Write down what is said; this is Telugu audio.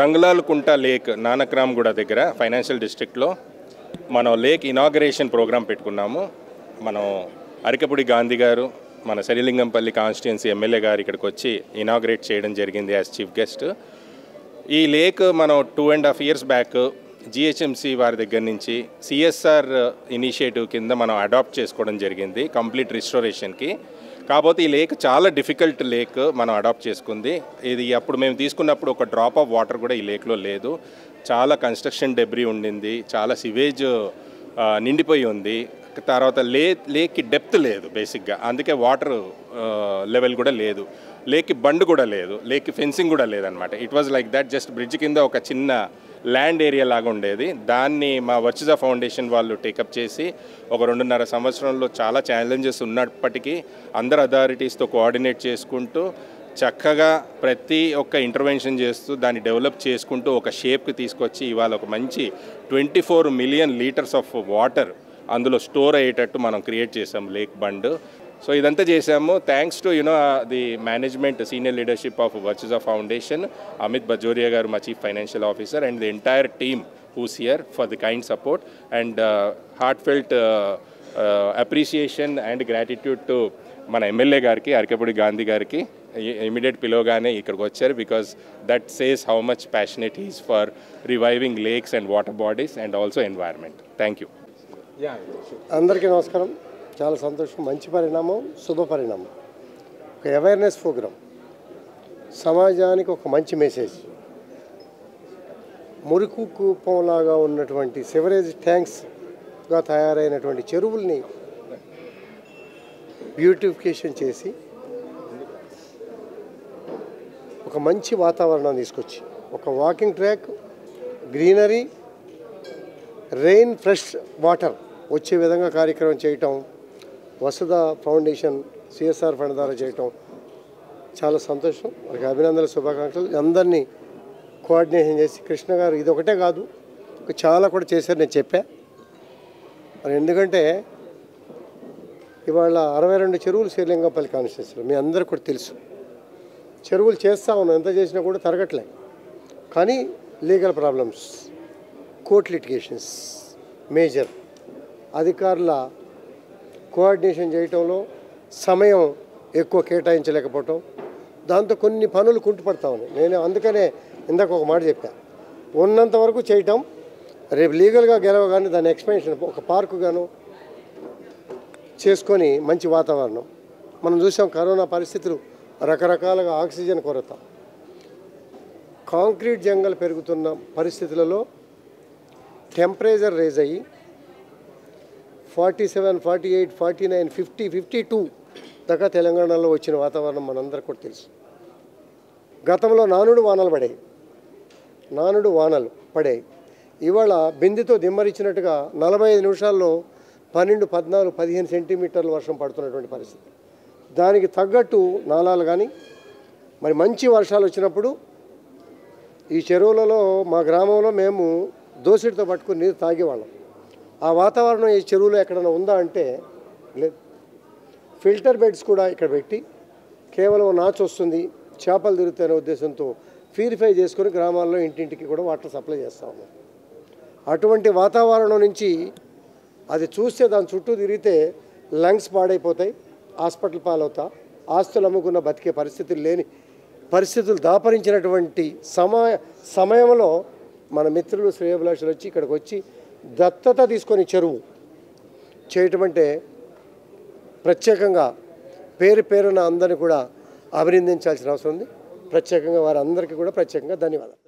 రంగులాల్ కుంట లేక్ నానక్రామ్గూడ దగ్గర ఫైనాన్షియల్ డిస్ట్రిక్ట్లో మనం లేక్ ఇనాగరేషన్ ప్రోగ్రాం పెట్టుకున్నాము. మనం అరికపూడి గాంధీ గారు మన శనిలింగంపల్లి కాన్స్టిట్యున్సీ ఎమ్మెల్యే గారు ఇక్కడికి వచ్చి ఇనాగరేట్ చేయడం జరిగింది యాజ్ చీఫ్ గెస్ట్. ఈ లేక్ మనం 2.5 years బ్యాక్ జిహెచ్ఎంసి వారి దగ్గర నుంచి సిఎస్ఆర్ ఇనిషియేటివ్ కింద మనం అడాప్ట్ చేసుకోవడం జరిగింది కంప్లీట్ రిస్టోరేషన్కి. కాకపోతే ఈ లేక్ చాలా డిఫికల్ట్ లేక్ మనం అడాప్ట్ చేసుకుంది. ఇది అప్పుడు మేము తీసుకున్నప్పుడు ఒక డ్రాప్ ఆఫ్ వాటర్ కూడా ఈ లేక్లో లేదు. చాలా కన్స్ట్రక్షన్ డెబ్రీ ఉండింది, చాలా సివేజ్ నిండిపోయి ఉంది. తర్వాత లేక్కి డెప్త్ లేదు బేసిక్గా, అందుకే వాటర్ లెవెల్ కూడా లేదు. లేక్కి బండ్ కూడా లేదు, లేక్కి ఫెన్సింగ్ కూడా లేదనమాట. It was like that, just bridge కింద ఒక చిన్న ల్యాండ్ ఏరియా లాగా ఉండేది. దాన్ని మా వర్చుజా ఫౌండేషన్ వాళ్ళు టేకప్ చేసి ఒక 2.5 సంవత్సరంలో చాలా ఛాలెంజెస్ ఉన్నప్పటికీ అందరు అథారిటీస్తో కోఆర్డినేట్ చేసుకుంటూ చక్కగా ప్రతి ఒక్క ఇంటర్వెన్షన్ చేస్తూ దాన్ని డెవలప్ చేసుకుంటూ ఒక షేప్కి తీసుకొచ్చి ఇవాళ ఒక మంచి 24 million లీటర్స్ ఆఫ్ వాటర్ అందులో స్టోర్ అయ్యేటట్టు మనం క్రియేట్ చేసాం లేక్ బండ్. సో ఇదంతా చేసాము thanks to the management senior leadership of Virtusa foundation, Amit Bajoria garu మా chief financial officer, and the entire team who's here for the kind support and heartfelt appreciation and gratitude to మన ఎమ్మెల్యే గారికి అరికపూడి గాంధీ గారికి. ఇమీడియట్ పిలవగానే ఇక్కడికి వచ్చారు because that says how much passionate is for reviving lakes and water bodies and also environment. Thank you. అందరికీ నమస్కారం. చాలా సంతోషం, మంచి పరిణామం, శుభ పరిణామం. ఒక అవేర్నెస్ ప్రోగ్రాం, సమాజానికి ఒక మంచి మెసేజ్. మురికి కూపంలాగా ఉన్నటువంటి సివరేజ్ ట్యాంక్స్గా తయారైనటువంటి చెరువుల్ని బ్యూటిఫికేషన్ చేసి ఒక మంచి వాతావరణం తీసుకొచ్చి ఒక walking track, greenery, rain, fresh water వచ్చే విధంగా కార్యక్రమం చేయటం, వసుధ ఫౌండేషన్ సిఎస్ఆర్ ఫండ్ ద్వారా చేయటం చాలా సంతోషం. వారికి అభినందనలు, శుభాకాంక్షలు. అందరినీ కోఆర్డినేషన్ చేసి కృష్ణ గారు ఇది ఒకటే కాదు చాలా కూడా చేశారు, నేను చెప్పా. మరి ఎందుకంటే ఇవాళ 62 చెరువులు శ్రీలింగంపల్లి కాన్స్టిట్యున్సీలో మీ అందరికీ కూడా తెలుసు. చెరువులు చేస్తూ ఉన్నాం, ఎంత చేసినా కూడా తరగట్లే. కానీ legal problems, court litigations major, అధికారుల కోఆర్డినేషన్ చేయటంలో సమయం ఎక్కువ కేటాయించలేకపోవటం, దాంతో కొన్ని పనులు కుంటుపడతా ఉన్నాయి. నేను అందుకనే ఇందాక ఒక మాట చెప్పా, ఉన్నంత వరకు చేయటం, రేపు లీగల్గా గెలవగానే దాని ఎక్స్పెన్షన్ ఒక పార్కు గాను చేసుకొని మంచి వాతావరణం. మనం చూసాం కరోనా పరిస్థితులు, రకరకాలుగా ఆక్సిజన్ కొరత, కాంక్రీట్ జంగల్ పెరుగుతున్న పరిస్థితులలో టెంపరేచర్ రేజ్ అయ్యి 47, 48, 49, 50, 52 దాకా తెలంగాణలో వచ్చిన వాతావరణం మనందరికీ కూడా తెలుసు. గతంలో నానుడు వానలు పడాయి. ఇవాళ బిందెతో దిమ్మరిచ్చినట్టుగా 45 నిమిషాల్లో 12, 14, 15 సెంటీమీటర్ల వర్షం పడుతున్నటువంటి పరిస్థితి. దానికి తగ్గట్టు నాలాలు కానీ మరి మంచి వర్షాలు వచ్చినప్పుడు ఈ చెరువులలో మా గ్రామంలో మేము దోసిడితో పట్టుకుని నీరు తాగేవాళ్ళం. ఆ వాతావరణం ఈ చెరువులో ఎక్కడైనా ఉందా అంటే లేదు. ఫిల్టర్ బెడ్స్ కూడా ఇక్కడ పెట్టి కేవలం నాచు వస్తుంది, చేపలు తిరుగుతాయనే ఉద్దేశంతో ప్యూరిఫై చేసుకొని గ్రామాల్లో ఇంటింటికి కూడా వాటర్ సప్లై చేస్తూ ఉన్నాం. అటువంటి వాతావరణం నుంచి అది చూస్తే దాని చుట్టూ తిరిగితే లంగ్స్ పాడైపోతాయి, హాస్పిటల్ పాలవుతా, ఆస్తులు అమ్ముకున్న బతికే పరిస్థితులు లేని పరిస్థితులు దాపరించినటువంటి సమయంలో మన మిత్రులు శ్రేయోభిలాషులు వచ్చి ఇక్కడికి వచ్చి దత్తత తీసుకొని చెరువు చేయటం అంటే ప్రత్యేకంగా పేరున అందరినీ కూడా అభినందించాల్సిన అవసరం ఉంది. ప్రత్యేకంగా వారందరికీ కూడా ప్రత్యేకంగా ధన్యవాదాలు.